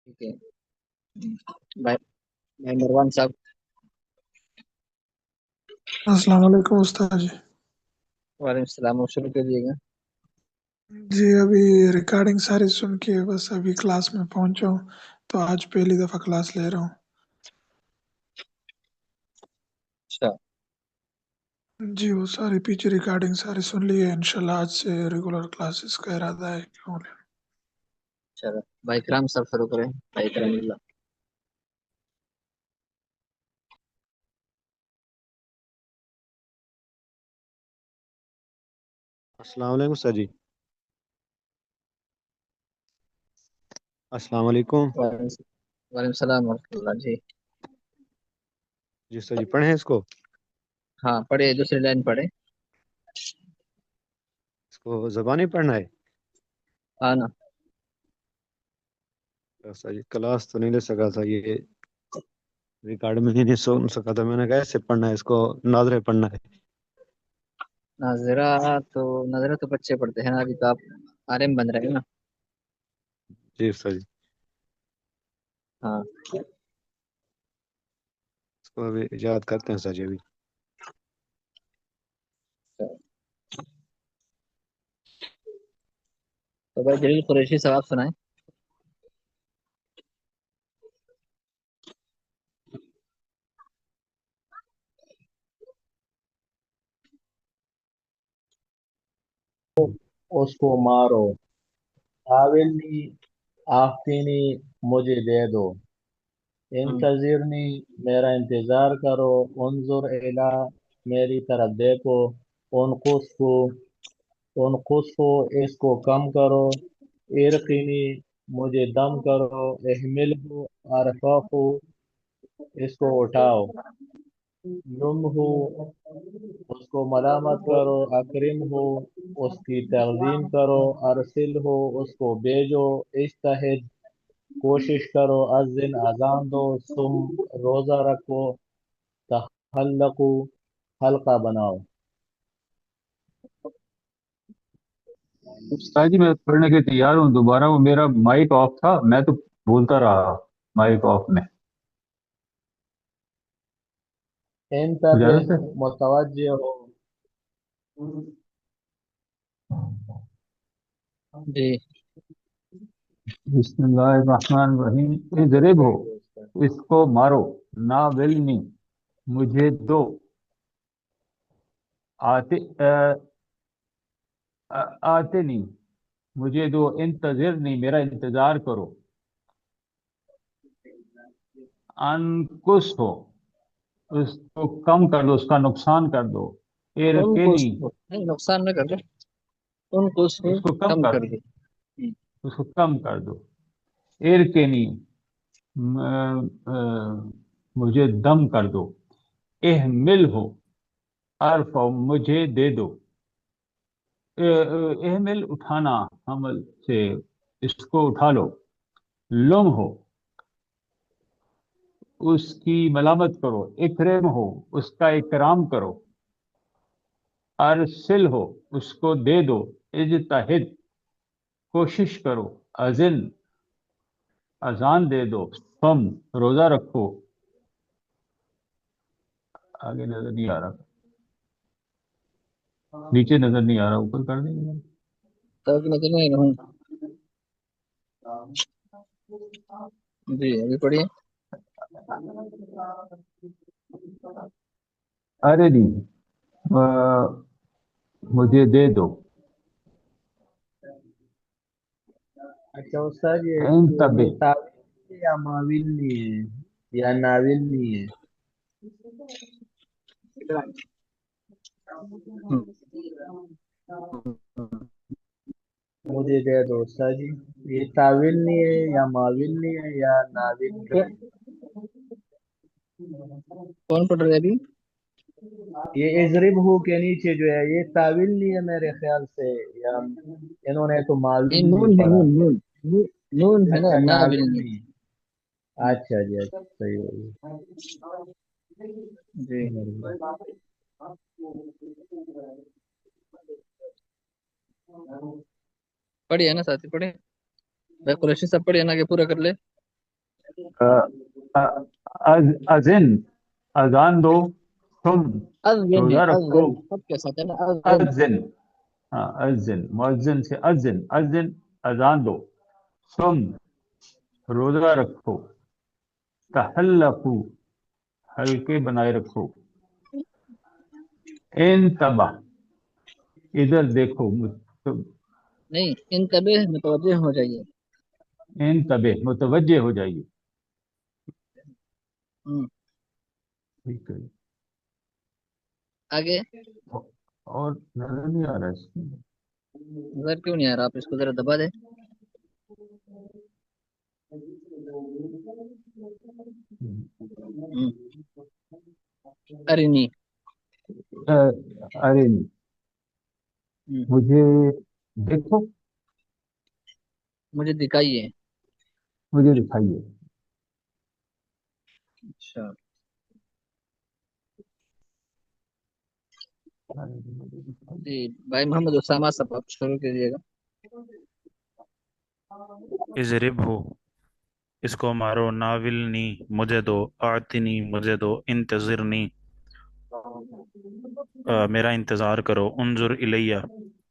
ठीक है। भाई भाई मरवान साहब। अस्सलाम वालेकुम उस्ताद जी। वालेकुम सलाम। वो शुरू करिएगा। जी अभी रिकॉर्डिंग सारी सुन के बस अभी क्लास में पहुंचा हूँ, तो आज पहली दफ़ा क्लास ले रहा हूँ। अच्छा। जी वो सारी पीछे रिकॉर्डिंग सारी सुन ली है। इंशाल्लाह आज से रेगुलर क्लासेस का इरादा है क्यों। चलो भाई कराम साहब शुरू करें। भाई कराम। अस्सलाम वालेकुम सर जी। अस्सलाम वालेकुम। वालेकुम सलाम वरहमतुल्लाह जी। जी सर जी, पढ़े हैं इसको? हाँ पढ़े, दूसरी लाइन पढ़े। इसको ज़बानी पढ़ना है? हाँ ना। तो सर जी क्लास तो नहीं ले सका था, ये रिकॉर्ड में ही नहीं सुन सका था। मैंने कहा ऐसे पढ़ना है इसको, नाजरे पढ़ना है। नाजरा नाजरा तो बच्चे पढ़ते हैं ना, अभी तो आप आलिम बन रहे हो ना। जी सर जी, हाँ। इसको अभी याद करते हैं सर जी अभी। तो भाई जलील कुरैशी साहब आप सुनाए। उसको मारो। आविलनी आफतीनी मुझे दे दो। इंतजिरनी मेरा इंतजार करो। उनजुर इला मेरी तरफ देखो। उनकुसफो उनकुसफो इसको कम करो। इरकिनी मुझे दम करो। एहमिलहु अरफाहु इसको उठाओ। नुमहु उसको मलामत करो। अकरिम हो उसकी तकदीम करो। अरसिल हो उसको भेजो। इज्तहिद कोशिश करो। अज़िन अजान दो। तुम रोज़ा रखो। तहल्लकु हल्का बनाओ। उस्ताद जी मैं पढ़ने के तैयार हूँ दोबारा। वो मेरा माइक ऑफ था, मैं तो बोलता रहा माइक ऑफ में। इंतबे इजाजत है? मुतवज्जे हो। जी। बिस्मिल्लाहिर्रहमानिर्रहीम। इज़रिब हो इसको मारो। ना विलनी मुझे दो। आते आते नहीं मुझे दो। इंतजिर नहीं मेरा इंतजार करो। अनकुस हो उसको कम कर दो, उसका नुकसान कर दो। उनको इरकिनी नहीं, नुकसान न कर दो। उनको उसको उसको कम कम कर कर दो, दो। उसको कम कर दो। इरकिनी मुझे दम कर दो। एहमिल हो अर्फ मुझे दे दो। एहमिल उठाना, हमल से इसको उठा लो। लुम हो उसकी मलामत करो। इकरम हो उसका इकराम करो। अरसिल हो उसको दे दो। इजतहिद कोशिश करो। अजिन अजान दे दो। तुम रोजा रखो। आगे नजर नहीं आ रहा, नीचे नजर नहीं आ रहा, ऊपर कर देंगे। तब नजर नहीं रहूं। जी अभी पढ़िए। अरे नहीं, अ, मुझे दे दो। अच्छा उस्ताद इन ये तबे तावील है या माविल नहीं है या नाविल नहीं है। मुझे दे दो उस्ताद जी। ये ताविल नहीं है या माविल नहीं है या नाविल नहीं है। कौन पढ़ रहे हैं अभी? ये इजरिब हु के नीचे जो है ये ताविल नहीं है मेरे ख्याल से। या इन्होंने तो ये माविल नहीं नून है, पढ़ा। नून नून नून है ना, अच्छा नाविल नाविल नहीं। नहीं। अच्छा जी अच्छा सही हो जी गया। पढ़िए ना, साथी पढ़े। भाई कुरैशी सब पढ़िए ना, कि पूरा कर ले। अजिन अजान दो, तुम अज़िन नहीं, रोजा रखो। अज़िन खुद के साथ है ना, अज़िन। अजिन, हाँ अजिन, मुअज्जिन से अजिन, अजिन अजान दो, तुम रोजा रखो, तहल्लकू हल्के बनाए रखो, इन तबा इधर देखो, नहीं, इन तबे मुतवज्जे हो जाइए। इन तबे मुतवज्जे हो जाइए। हम्म, ठीक है। आगे। और नजर नहीं आ रहा है इसमें। नजर क्यों नहीं आ रहा? आप इसको जरा दबा दे। हम्म, अरिनी। अरे नहीं, हम्म, मुझे देखो, मुझे दिखाइए। मुझे दिखाइए। अच्छा, जी भाई मोहम्मद उसामा साहब, आप शुरू कीजिएगा। इजरिब हो, इसको मारो, नाविलनी मुझे दो, आतिनी मुझे दो, इंतजिरनी मेरा इंतज़ार करो, उन्जुर इलैया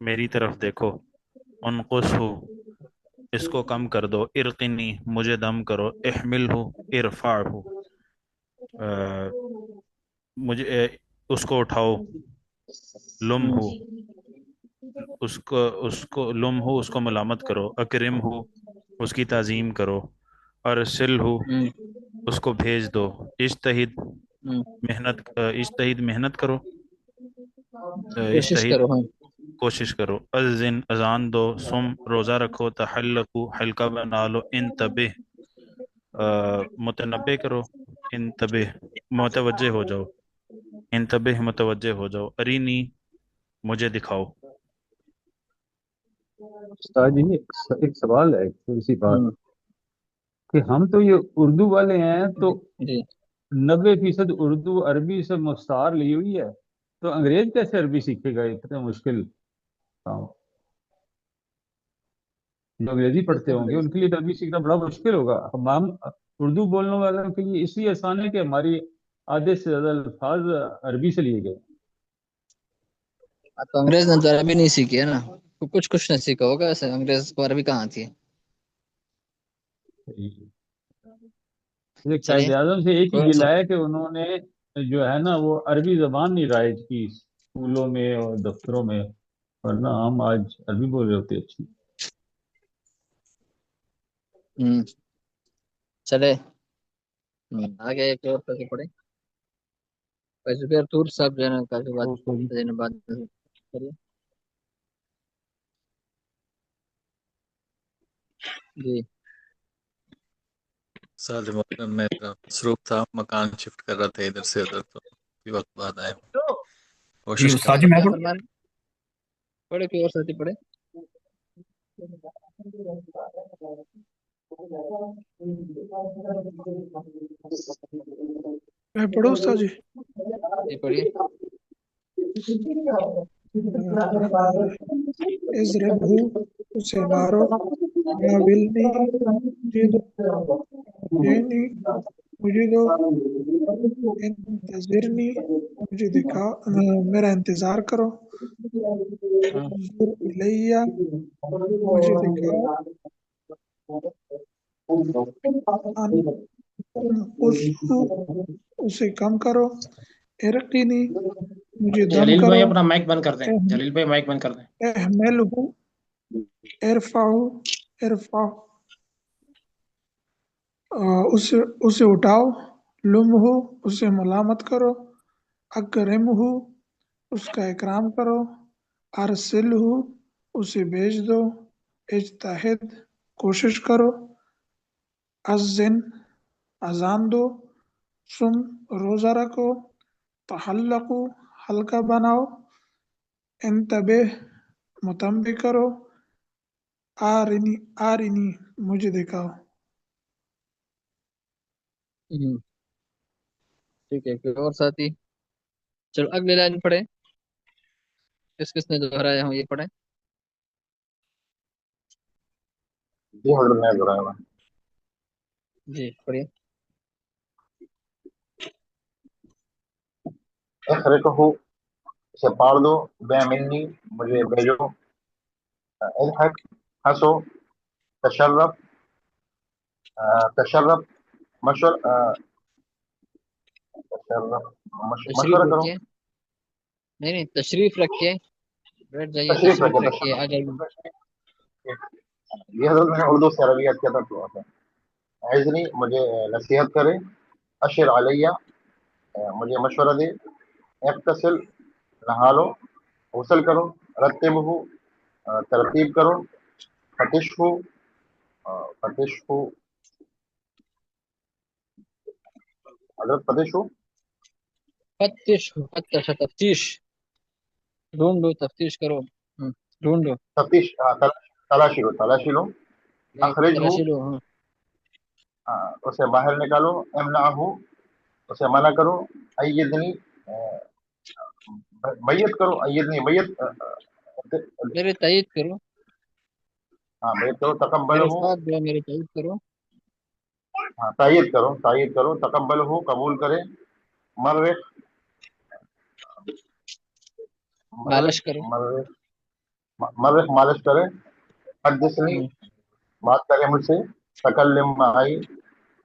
मेरी तरफ देखो, उनकुस हो, इसको कम कर दो, इरकिनी मुझे दम करो, इहमिल हो, इरफा हो, मुझे उसको उठाओ, लुम हम्म, हो, उसको उसको लुम हो, उसको मलामत करो, अकरिम हो, उसकी ताज़ीम करो, अरसिल हो, हम्म, उसको भेज दो, इज्तहिद हम्म, इज्तहिद मेहनत करो, कोशिश इज्तहिद करो, हाँ। कोशिश करो, अज़िन अजान दो, सुम रोज़ा रखो, तहल्लकु हल्का बना लो, इन तबे मुतनब्बे करो, इन तबे मुतवज्जे हो जाओ, इन तबे मुतवज्जे हो जाओ, अरीनी मुझे दिखाओ। उस्ताद जी, एक सवाल है, थोड़ी सी बात, हम्म, कि हम तो ये उर्दू वाले हैं, तो जी जी। 90% उर्दू अरबी से मुस्तार ली हुई है, तो अंग्रेज कैसे अरबी सीखेगा? इतना मुश्किल काम। जो अंग्रेजी पढ़ते होंगे उनके लिए तो अरबी सीखना बड़ा मुश्किल होगा। हम उर्दू बोलने वालों के लिए इसलिए आसान है कि हमारी आधे से ज्यादा अल्फाज अरबी से लिए गए। तो अंग्रेज ने तो अरबी नहीं सीखी है ना, तो कुछ कुछ ने सीखा होगा, ऐसे अंग्रेज को अरबी कहाँ थी। ये चलिए, कायदे आजम से एक ही कोई और गिला सवाल। है कि उन्होंने जो है ना वो अरबी जबान नहीं राइज की स्कूलों में और दफ्तरों में, वरना हम आज अरबी बोल रहे होते अच्छी। हम्म, चले। आगे एक और कैसे पढ़े। जुबैर तूर साहब जो है ना, काफी बात बात करिए। जी। साल मैं मसरूफ था, मकान शिफ्ट कर रहा था इधर से उधर, तो काफी वक्त बाद आया हूँ। जी कोशिश उस्ताद कर जी, अब मैं क्या पढ़ फरमान। पढ़े, कोई और साथी पढ़े। मैं पढ़ूँ उस्ताद जी? जी पढ़िए। इज़रिबहु, उसे मारो, नाविलनी मुझे दो, मुझेनी मुझे दो, इंतज़िरनी मुझे दिखाओ, मेरा इंतजार करो, उन्जुर इलैया मुझे दिखाओ, अन उनकुसहु उसे कम करो, इरक़िनी मुझे दम जलील भाई करो, अपना माइक बंद कर दें, जलील भाई माइक बंद कर दें। एहमिलहु इरफ़अहु इरफ़अहु उसे उसे उठाओ, लुम्हु उसे मलामत करो, अकरिमहु उसका इकराम करो, अरसिलहु उसे भेज दो, इज्तहिद कोशिश करो, अज़िन अजान दो, सुम रोजा रखो, तहल्लकु हल्का बनाओ, इंतबे मुतंबी करो, आरिनी आरिनी मुझे दिखाओ। हम्म, ठीक है, कोई और साथी। चलो अगली लाइन पढ़े। किस किसने दोहराया हूँ, ये पढ़े। جی پڑھیے. اخرقہ اسے پاڑ دو، بے منی مجھے بھیجو، الحق ہنسو، تشرف تشرف مشور تشرف تشریف مشورہ کرو، رکھیے. نہیں تشریف رکھیے، بیٹھ جائیے، تشریف تشریف رکھے رکھیے، آ جائیے. یہ حضرت میں نے اردو سے عربیت کیا تھا تو عزنی مجھے نصیحت کرے، اشر علیہ مجھے مشورہ دے، اغتسل نہا لو، غسل کرو، رتب ہو ترتیب کرو، فتش ہو فتش ہو حضرت فتش ہو فتش فتش تفتیش، ڈھونڈو، تفتیش کرو. ڈھونڈو، تفتیش تلاشی لو تلاشی لو، اخرج ہو تلاشی لو. ہاں اسے باہر نکالو، امنع ہو اسے منع کرو، ایدنی میت کرو، ایدنی میت میرے تائید کرو، ہاں میت کرو، تقبل میرے ہو ساتھ جو ہے میرے تائید کرو. ہاں تائید کرو، تقبل ہو قبول کرے، مرخ مرخ مالش کرو. مرخ مرخ مالش کرے، حدثنی بات کرے مجھ سے، تکلم معی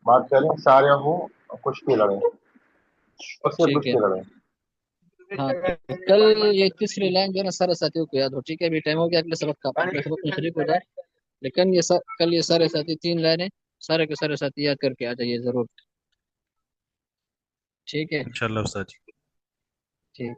بات کریں، سارے ہوں کشتی لڑیں، اس سے ٹھیک ہے. کشتی لڑیں. ہاں تو کل یہ تیسری لائن جو ہے نا سارے ساتھیوں کو یاد ہو. ٹھیک ہے، ابھی ٹائم ہو گیا، اگلے سبق کا اگلے سبق میں شریک ہو جائے. لیکن یہ کل یہ سارے ساتھی 3 لائنیں سارے کے سارے ساتھی یاد کر کے آ جائیے ضرور. ٹھیک ہے، انشاءاللہ استاد جی. ٹھیک.